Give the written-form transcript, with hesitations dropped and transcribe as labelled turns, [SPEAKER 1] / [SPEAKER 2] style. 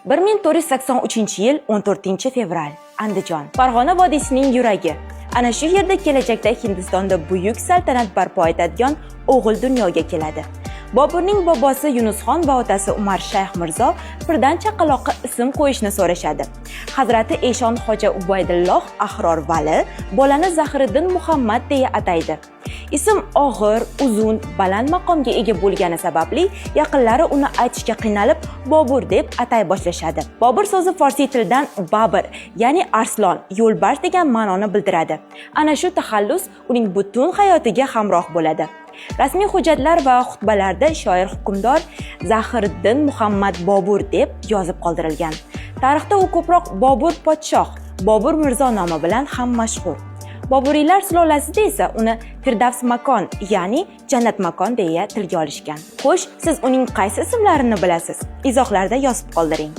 [SPEAKER 1] 1483-yil 14-fevral Andijon, Farg'ona vodiysining yuragi. Ana shu yerda kelajakda Hindistonda buyuk saltanat barpo etadigan o'g'il dunyoga keladi. Boburning bobosi Yunusxon va otasi Umar Shayx Mirzo birdan chaqaloqqa ism qo'yishni so'rashadi. Hazrati Eshon Xoja Ubaydulloh Ahror Vali bolani Zahiriddin Muhammad deya ataydi. Ism og'ir, uzun, baland maqomga ega bo'lgani sababli yaqinlari uni aytishga qiynalib Bobur deb atay boshlashadi. Bobur so'zi farsiy tildan Babir, ya'ni arslon, yo'lbars degan ma'noni bildiradi. Ana shu taxallus uning butun hayotiga hamroh bo'ladi. Rasmiy hujjatlar va xutbalarda shoir hukmdor Zahiriddin Muhammad Bobur deb yozib qoldirilgan. Tarixda u ko'proq Bobur podshoh, Bobur Mirzo nomi bilan ham mashhur. Boburiylar sulolasida esa uni Firdavs makon, ya'ni jannat makon deya tilga olishgan. Xo'sh, siz uning qaysi ismlarini bilasiz? Izohlarda yozib qoldiring.